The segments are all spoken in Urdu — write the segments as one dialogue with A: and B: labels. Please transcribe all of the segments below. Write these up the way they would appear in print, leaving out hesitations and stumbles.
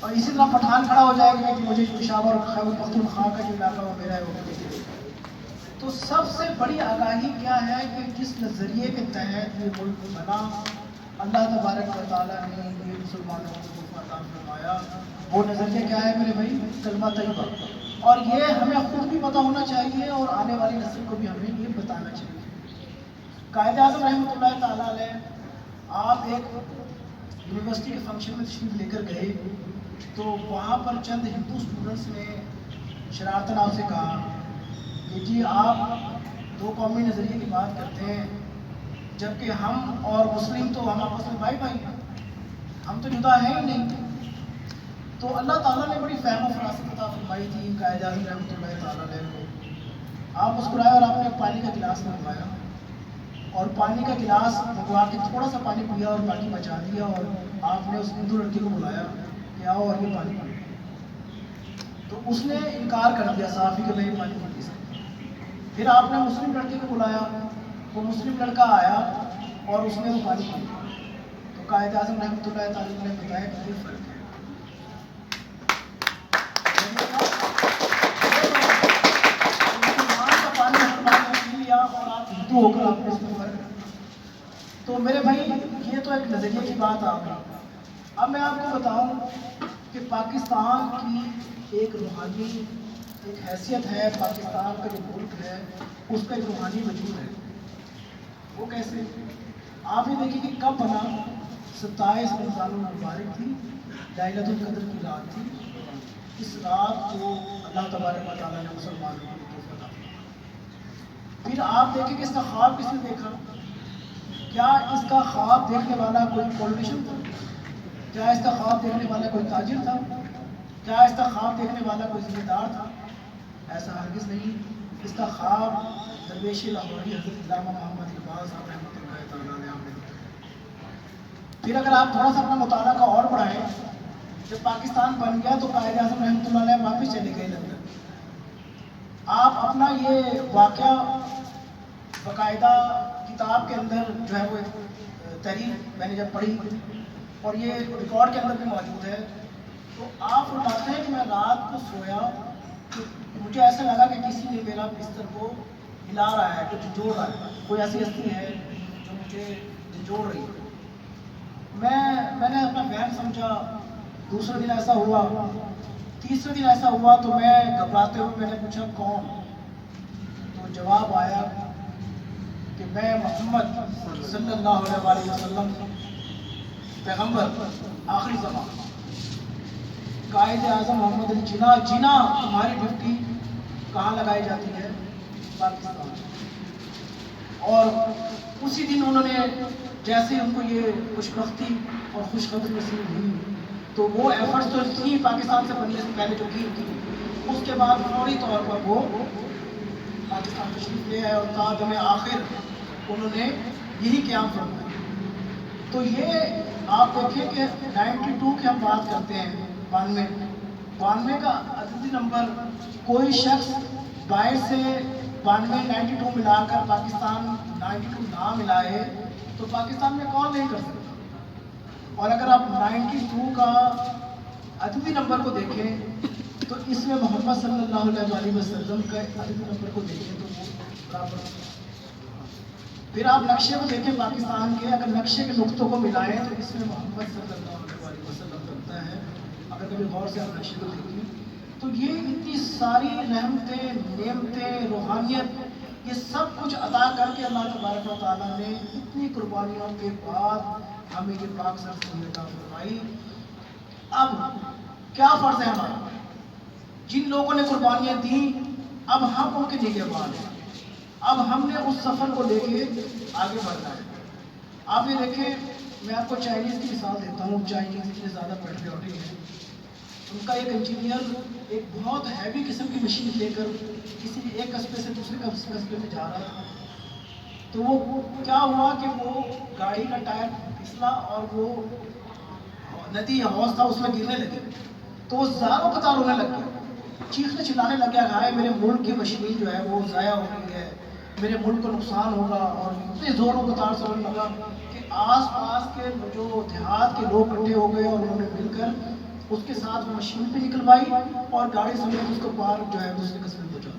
A: اور اسی طرح پٹھان کھڑا ہو جائے گا کہ مجھے پشاور اور خیبر پختونخوا کا جو علاقہ وہ میرا ہے وہ مجھے۔ تو سب سے بڑی آگاہی کیا ہے کہ جس نظریے کے تحت یہ ملک بنا، اللہ تبارک و تعالیٰ نے یہ مسلمانوں کو عطا فرمایا، وہ نظریہ کیا ہے میرے بھائی؟ کلمہ طیبہ۔ اور یہ ہمیں خود بھی پتہ ہونا چاہیے اور آنے والی نسل کو بھی ہمیں یہ بتانا چاہیے۔ قائد اعظم رحمۃ اللہ تعالیٰ علیہ، آپ ایک یونیورسٹی کے فنکشن میں تشریف لے کر گئے تو وہاں پر چند ہندو اسٹوڈنٹس نے شرارتاً آپ سے کہا کہ جی آپ دو قومی نظریے کی بات کرتے ہیں، جبکہ ہم اور مسلم تو ہم آپس میں بھائی بھائی، ہم تو جدا ہیں ہی نہیں۔ تو اللہ تعالیٰ نے بڑی فہم و فراست عطا فرمائی تھی قائد اعظم رحمۃ اللہ تعالیٰ علیہ کو۔ آپ مسکرائے اور آپ نے پانی کا گلاس منگوایا، اور پانی کا گلاس منگوا کے تھوڑا سا پانی پیا اور باقی بچا دیا، اور آپ نے اس ہندو لڑکے کو بلایا کہ آؤ اور یہ پانی پی۔ تو اس نے انکار کر دیا صاف ہی کہ میں یہ پانی نہیں پی سکتا۔ پھر آپ نے مسلم لڑکے کو بلایا، وہ مسلم لڑکا آیا اور اس نے وہ پانی پیا۔ تو قائد اعظم رحمۃ اللہ تعالیٰ نے بتایا کہ یہ فرق ہے۔ ہو کر آپ نے اس میں فرق ہے۔ تو میرے بھائی یہ تو ایک نظریے کی بات آ گئی۔ اب میں آپ کو بتاؤں کہ پاکستان کی ایک روحانی ایک حیثیت ہے، پاکستان کا جو ملک ہے اس کا ایک روحانی وجود ہے۔ وہ کیسے؟ آپ یہ دیکھیں کہ کب بنا؟ 27 رمضان المبارک تھی، لیلۃ القدر کی رات تھی۔ اس رات کو اللہ تبارک و تعالیٰ نے مسلمانوں کو تحفہ عطا فرمایا۔ پھر آپ دیکھیں کہ اس کا خواب کس نے دیکھا؟ کیا اس کا خواب دیکھنے والا کوئی پولیٹیشین تھا؟ کیا اس کا خواب دیکھنے والا کوئی تاجر تھا؟ کیا اس کا خواب دیکھنے والا کوئی ذمہ دار تھا؟ ایسا ہرگز نہیں۔ اس کا خواب درویش لاہوری حضرت علامہ محمد اقبال صاحب رحمۃ اللہ تعالیٰ علیہ نے دیکھا۔ پھر اگر آپ تھوڑا سا اپنا مطالعہ کا اور بڑھائیں، جب پاکستان بن گیا تو قائد اعظم رحمۃ اللہ علیہ واپس چلے گئے لندن۔ آپ اپنا یہ واقعہ باقاعدہ کتاب کے اندر جو ہے وہ تحریر میں نے جب پڑھی اور یہ ریکارڈ کے اندر بھی موجود ہے، تو آپ فرماتے ہیں کہ میں رات کو سویا تو مجھے ایسا لگا کہ کسی نے میرا بستر کو ہلا رہا ہے، کچھ جوڑ رہا ہے، کوئی ایسی ہستی ہے جو مجھے جوڑ رہی ہے۔ میں نے اپنا وہم سمجھا۔ دوسرے دن ایسا ہوا، تیسرے دن ایسا ہوا تو میں گھبراتے ہوئے میں نے پوچھا کون؟ تو جواب آیا کہ میں محمد صلی اللہ علیہ وسلم، پیغمبر آخری زمان، قائد اعظم محمد علی جناح تمہاری ڈیوٹی کہاں لگائی جاتی ہے؟ پاکستان۔ اور اسی دن انہوں نے جیسے ان کو یہ خوشبختی اور خوشخبری نصیب ہوئی تو وہ ایفرٹس تو تھی پاکستان سے بننے سے پہلے جو کی تھی، اس کے بعد فوری طور پر وہ پاکستان تشریف لے آئے اور تا دم آخر انہوں نے یہی قیام فرمایا۔ تو یہ آپ دیکھیں کہ 92 کی ہم بات کرتے ہیں، 92 کا عددی نمبر، کوئی شخص باہر سے 92 ملا کر پاکستان 92 نہ ملائے تو پاکستان میں کال نہیں کر سکتا۔ اور اگر آپ 92 کا عددی نمبر کو دیکھیں تو اس میں محمد صلی اللہ علیہ وسلم کا عددی نمبر کو دیکھیں تو وہ برابر۔ پھر آپ نقشے کو دیکھیں پاکستان کے، اگر نقشے کے نقطوں کو ملائیں تو اس میں محمد صلی اللہ علیہ وسلم بنتا ہے۔ اگر کبھی غور سے آپ نقشے کو دیکھیں تو یہ اتنی ساری رحمتیں، نعمتیں، روحانیت، یہ سب کچھ عطا کر کے اللہ تبارک و تعالیٰ نے اتنی قربانیوں کے بعد ہمیں یہ پاک سرزمین عطا فرمائی۔ اب کیا فرض ہے ہمارا؟ جن لوگوں نے قربانیاں دیں اب ہم ان کے نگہبان ہیں، اب ہم نے اس سفر کو لے کے آگے بڑھنا ہے۔ آپ یہ دیکھیں، میں آپ کو چائنیز کی مثال دیتا ہوں۔ چائنیز اتنے زیادہ پیٹریوٹک ہیں، ان کا ایک انجینئر ایک بہت ہیوی قسم کی مشین لے کر کسی ایک قصبے سے دوسرے قصبے میں جا رہا تھا، تو وہ کیا ہوا کہ وہ گاڑی کا ٹائر پھسلا اور وہ ندی یا حوض تھا اس میں گرنے لگے، تو وہ زاروں قطار رونے لگ گیا، چیخنے چلانے لگ گیا، ہائے میرے ملک کی مشین جو ہے وہ ضائع ہو گئی ہے، میرے ملک کو نقصان ہوگا۔ اور اتنے زوروں قطار سے رونے لگا کہ آس پاس کے جو دیہات کے لوگ اکٹھے ہو گئے اور انہوں نے مل کر اس کے ساتھ وہ مشین پہ نکلوائی اور گاڑی سمیت اس کو پار جو ہے دوسرے قصبے میں پہنچا دی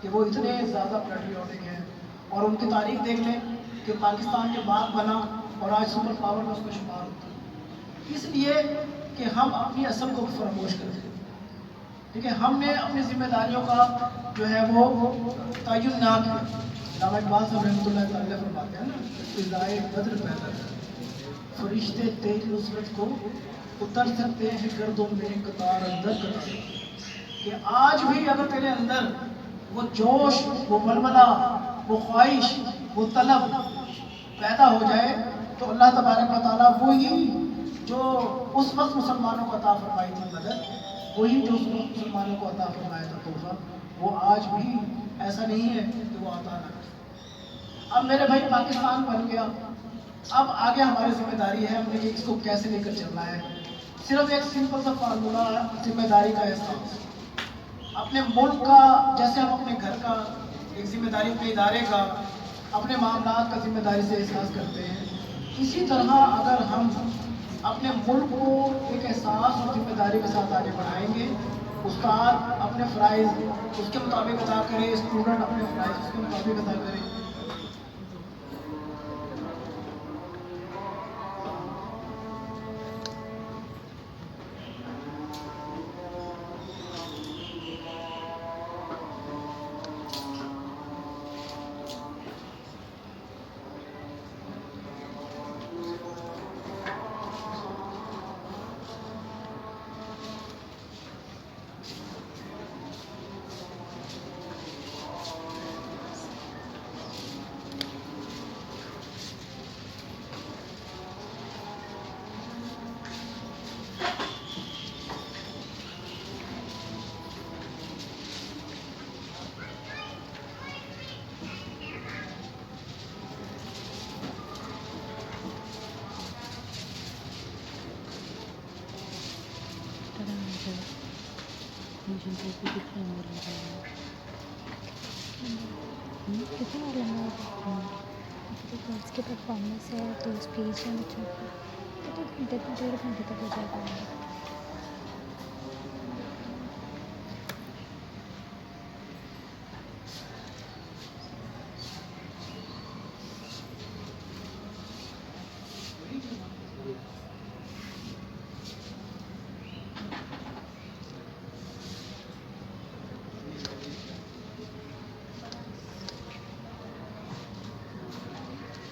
A: کہ وہ اتنے زیادہ پیٹریوٹک ہیں. اور ان کی تاریخ دیکھ لیں کہ پاکستان کے بعد بنا اور آج سپر پاور میں اس میں شمار ہوتا ہے، اس لیے کہ ہم اپنی اصل کو فراموش کرتے ہیں. ٹھیک ہے، ہم نے اپنی ذمہ داریوں کا جو ہے وہ تعین نہ کیا. علامہ اقبال صاحب رحمۃ اللہ تعالیٰ فرماتے ہیں نا، فضائے بدر پیدا کر فرشتے تیری نصرت کو اتر سکتے ہیں گردوں میں قطار اندر قطار. کہ آج بھی اگر تیرے اندر وہ جوش، وہ ململہ، وہ خواہش، وہ طلب پیدا ہو جائے تو اللہ تبارک و تعالیٰ وہی جو اس وقت مسلمانوں کو عطا فرمائی تھی مدد، وہی جو اس وقت مسلمانوں کو عطا فرمایا تھا تحفہ، وہ آج بھی ایسا نہیں ہے کہ وہ عطا نہ کرے. اب میرے بھائی پاکستان بن گیا، اب آگے ہماری ذمہ داری ہے ہم نے اس کو کیسے لے کر چلنا ہے. صرف ایک سمپل سا فارمولہ ہے، ذمہ داری کا احساس. اپنے ملک کا جیسے ہم اپنے گھر کا ایک ذمہ داری، اپنے ادارے کا، اپنے معاملات کا ذمہ داری سے احساس کرتے ہیں، اسی طرح اگر ہم اپنے ملک کو ایک احساس اور ذمہ داری کے ساتھ آگے بڑھائیں گے، استاد اپنے فرائض اس کے مطابق ادا کرے، اسٹوڈنٹ اپنے فرائض اس کے مطابق ادا کرے.
B: کتنا لگا اس کے پرفارمنس ہے تو اسپیچ ہے، 1.5 گھنٹے تک ہو جائے گا.